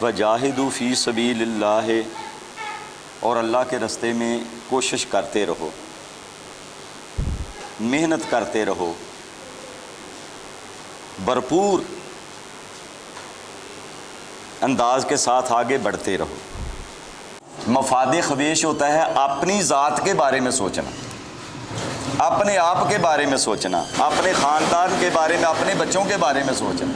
وجاہدوا فی سبیل اللہ، اور اللہ کے راستے میں کوشش کرتے رہو، محنت کرتے رہو، بھرپور انداز کے ساتھ آگے بڑھتے رہو۔ مفاد خبیث ہوتا ہے اپنی ذات کے بارے میں سوچنا، اپنے آپ کے بارے میں سوچنا، اپنے خاندان کے بارے میں، اپنے بچوں کے بارے میں سوچنا۔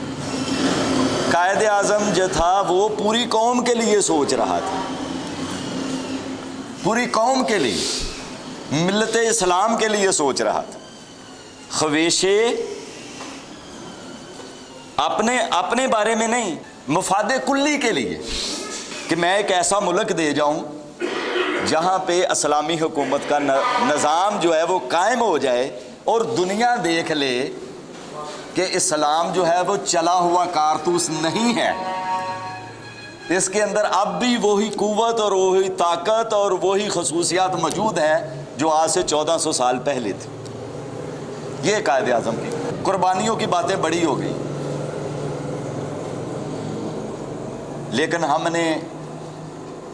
قائد اعظم جو تھا وہ پوری قوم کے لیے سوچ رہا تھا، پوری قوم کے لیے، ملت اسلام کے لیے سوچ رہا تھا۔ خویشے اپنے بارے میں نہیں، مفاد کلی کے لیے، کہ میں ایک ایسا ملک دے جاؤں جہاں پہ اسلامی حکومت کا نظام جو ہے وہ قائم ہو جائے، اور دنیا دیکھ لے کہ اسلام جو ہے وہ چلا ہوا کارتوس نہیں ہے، اس کے اندر اب بھی وہی قوت اور وہی طاقت اور وہی خصوصیات موجود ہیں جو آج سے 1400 سال پہلے تھی۔ یہ قائد اعظم کی قربانیوں کی باتیں بڑی ہو گئی، لیکن ہم نے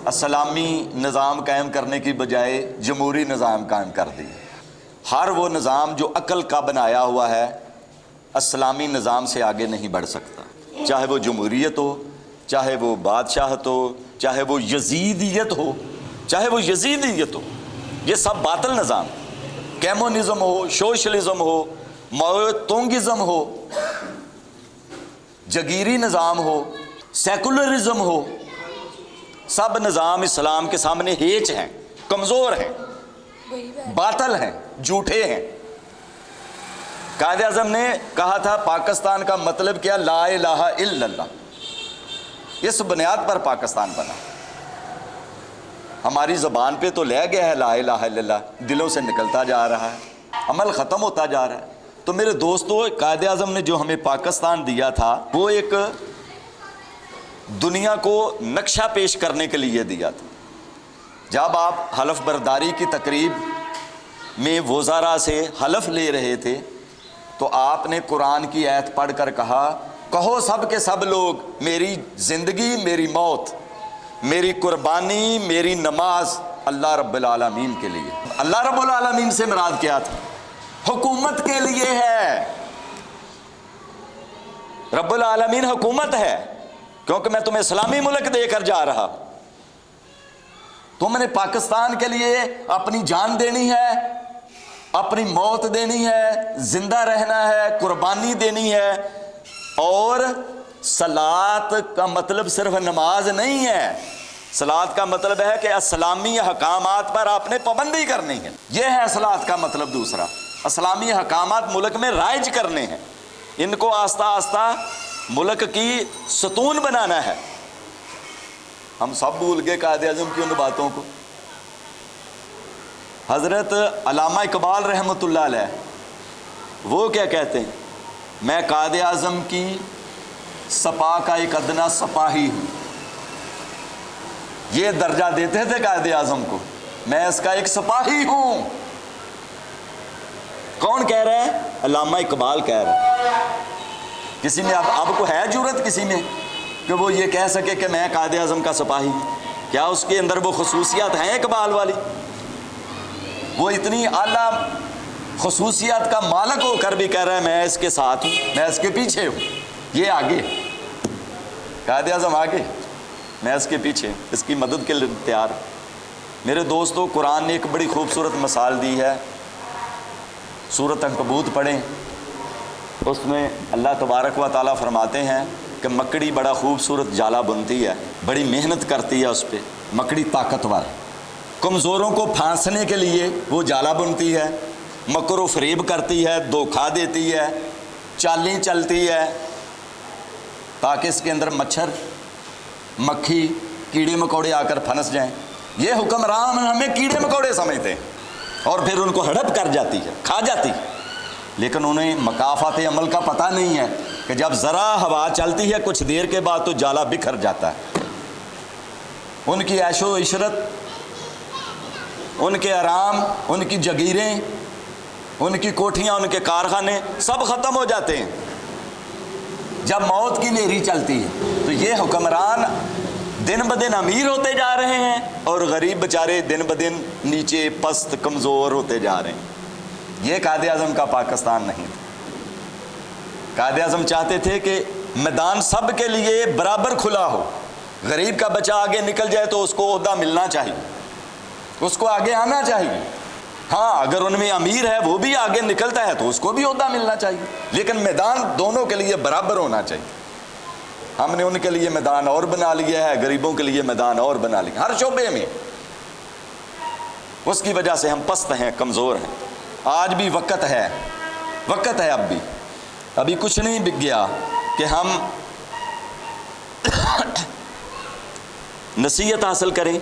اسلامی نظام قائم کرنے کی بجائے جمہوری نظام قائم کر دی۔ ہر وہ نظام جو عقل کا بنایا ہوا ہے اسلامی نظام سے آگے نہیں بڑھ سکتا، چاہے وہ جمہوریت ہو، چاہے وہ بادشاہت ہو، چاہے وہ یزیدیت ہو، یہ سب باطل نظام، کمیونزم ہو، سوشلزم ہو، ماؤتونگزم ہو، جگیری نظام ہو، سیکولرزم ہو، سب نظام اسلام کے سامنے ہیچ ہیں، کمزور ہیں، باطل ہیں، جھوٹے ہیں۔ قائد اعظم نے کہا تھا پاکستان کا مطلب کیا؟ لا الہ الا اللہ، اس بنیاد پر پاکستان بنا۔ ہماری زبان پہ تو لے گیا ہے لا الہ الا اللہ، دلوں سے نکلتا جا رہا ہے، عمل ختم ہوتا جا رہا ہے۔ تو میرے دوستو، قائد اعظم نے جو ہمیں پاکستان دیا تھا وہ ایک دنیا کو نقشہ پیش کرنے کے لیے دیا تھا۔ جب آپ حلف برداری کی تقریب میں وزراء سے حلف لے رہے تھے تو آپ نے قرآن کی آیت پڑھ کر کہا، کہو سب کے سب لوگ، میری زندگی، میری موت، میری قربانی، میری نماز اللہ رب العالمین کے لیے۔ اللہ رب العالمین سے مراد کیا تھا؟ حکومت کے لیے ہے۔ رب العالمین حکومت ہے، کیونکہ میں تمہیں اسلامی ملک دے کر جا رہا ہوں۔ تم نے پاکستان کے لیے اپنی جان دینی ہے، اپنی موت دینی ہے، زندہ رہنا ہے، قربانی دینی ہے۔ اور صلاۃ کا مطلب صرف نماز نہیں ہے، صلاۃ کا مطلب ہے کہ اسلامی احکامات پر آپ نے پابندی کرنی ہے، یہ ہے صلاۃ کا مطلب۔ دوسرا، اسلامی احکامات ملک میں رائج کرنے ہیں، ان کو آہستہ آہستہ ملک کی ستون بنانا ہے۔ ہم سب بھول گئے قائد اعظم کی ان باتوں کو۔ حضرت علامہ اقبال رحمۃ اللہ علیہ وہ کیا کہتے ہیں؟ میں قائد اعظم کی سپاہ کا ایک ادنا سپاہی ہوں۔ یہ درجہ دیتے تھے قائد اعظم کو، میں اس کا ایک سپاہی ہوں۔ کون کہہ رہا ہے؟ علامہ اقبال کہہ رہا ہے۔ کسی میں اب کو ہے جرت کسی میں کہ وہ یہ کہہ سکے کہ میں قائد اعظم کا سپاہی ہوں؟ کیا اس کے اندر وہ خصوصیات ہیں اقبال والی؟ وہ اتنی اعلیٰ خصوصیات کا مالک ہو کر بھی کہہ رہا ہے میں اس کے ساتھ ہوں، میں اس کے پیچھے ہوں۔ یہ آگے، قائد اعظم آگے، میں اس کے پیچھے، اس کی مدد کے لیے تیار ہوں۔ میرے دوستو، قرآن نے ایک بڑی خوبصورت مثال دی ہے، سورۃ عنکبوت پڑھیں، اس میں اللہ تبارک و تعالیٰ فرماتے ہیں کہ مکڑی بڑا خوبصورت جالا بنتی ہے، بڑی محنت کرتی ہے اس پہ، مکڑی طاقتور، کمزوروں کو پھانسنے کے لیے وہ جالا بنتی ہے، مکر و فریب کرتی ہے، دھوکہ دیتی ہے، چالیں چلتی ہے تاکہ اس کے اندر مچھر، مکھی، کیڑے مکوڑے آ کر پھنس جائیں۔ یہ حکمران ہمیں کیڑے مکوڑے سمجھتے ہیں اور پھر ان کو ہڑپ کر جاتی ہے، کھا جاتی ہے، لیکن انہیں مکافات عمل کا پتہ نہیں ہے کہ جب ذرا ہوا چلتی ہے کچھ دیر کے بعد تو جالا بکھر جاتا ہے۔ ان کی عیش و عشرت، ان کے آرام، ان کی جگیریں، ان کی کوٹھیاں، ان کے کارخانے سب ختم ہو جاتے ہیں جب موت کی لہری چلتی ہے۔ تو یہ حکمران دن بدن امیر ہوتے جا رہے ہیں اور غریب بیچارے دن بدن نیچے پست کمزور ہوتے جا رہے ہیں۔ یہ قائد اعظم کا پاکستان نہیں تھا۔ قائد اعظم چاہتے تھے کہ میدان سب کے لیے برابر کھلا ہو، غریب کا بچہ آگے نکل جائے تو اس کو عہدہ ملنا چاہیے، اس کو آگے آنا چاہیے۔ ہاں اگر ان میں امیر ہے وہ بھی آگے نکلتا ہے تو اس کو بھی عہدہ ملنا چاہیے، لیکن میدان دونوں کے لیے برابر ہونا چاہیے۔ ہم نے ان کے لیے میدان اور بنا لیا ہے، غریبوں کے لیے میدان اور بنا لیا، ہر شعبے میں۔ اس کی وجہ سے ہم پست ہیں، کمزور ہیں۔ آج بھی وقت ہے ابھی کچھ نہیں بک گیا کہ ہم نصیحت حاصل کریں،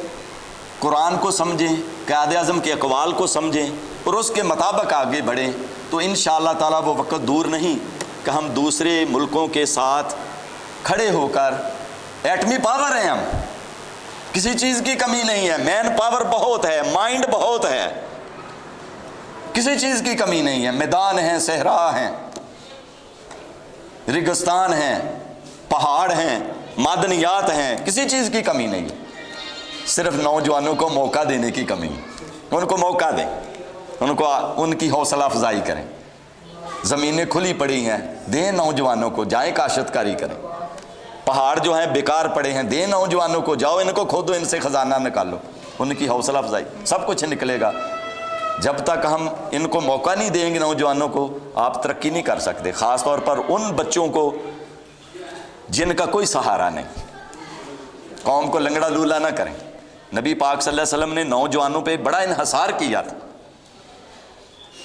قرآن کو سمجھیں، قائد اعظم کے اقوال کو سمجھیں اور اس کے مطابق آگے بڑھیں، تو انشاءاللہ تعالیٰ وہ وقت دور نہیں کہ ہم دوسرے ملکوں کے ساتھ کھڑے ہو کر، ایٹمی پاور ہیں ہم، کسی چیز کی کمی نہیں ہے، مین پاور بہت ہے، مائنڈ بہت ہے، کسی چیز کی کمی نہیں ہے، میدان ہیں، صحرا ہیں، ریگستان ہیں، پہاڑ ہیں، معدنیات ہیں، کسی چیز کی کمی نہیں ہے، صرف نوجوانوں کو موقع دینے کی کمی ہے۔ ان کو موقع دیں، ان کی حوصلہ افزائی کریں، زمینیں کھلی پڑی ہیں، دیں نوجوانوں کو، جائیں کاشتکاری کریں، پہاڑ جو ہیں بیکار پڑے ہیں، دیں نوجوانوں کو، جاؤ ان کو کھودو، ان سے خزانہ نکالو، ان کی حوصلہ افزائی، سب کچھ نکلے گا۔ جب تک ہم ان کو موقع نہیں دیں گے نوجوانوں کو، آپ ترقی نہیں کر سکتے، خاص طور پر ان بچوں کو جن کا کوئی سہارا نہیں۔ قوم کو لنگڑا لولا نہ کریں۔ نبی پاک صلی اللہ علیہ وسلم نے نوجوانوں پہ بڑا انحصار کیا تھا،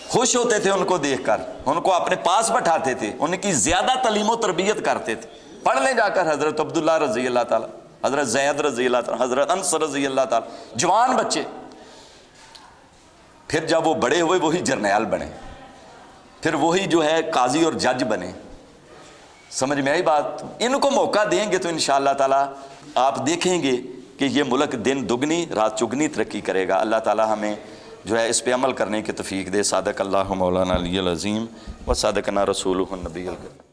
خوش ہوتے تھے ان کو دیکھ کر، ان کو اپنے پاس بٹھاتے تھے، ان کی زیادہ تعلیم و تربیت کرتے تھے۔ پڑھ لیں جا کر حضرت عبداللہ رضی اللہ تعالیٰ، حضرت زید رضی اللہ تعالیٰ، حضرت انس رضی اللہ تعالیٰ، جوان بچے، پھر جب وہ بڑے ہوئے وہی جرنیل بنے، پھر وہی جو ہے قاضی اور جج بنے۔ سمجھ میں آئی بات؟ ان کو موقع دیں گے تو انشاءاللہ تعالیٰ آپ دیکھیں گے کہ یہ ملک دن دگنی رات چگنی ترقی کرے گا۔ اللہ تعالیٰ ہمیں جو ہے اس پہ عمل کرنے کی توفیق دے۔ صادق اللہ مولانا علی العظیم و صادقنا رسولہ النبی الکریم۔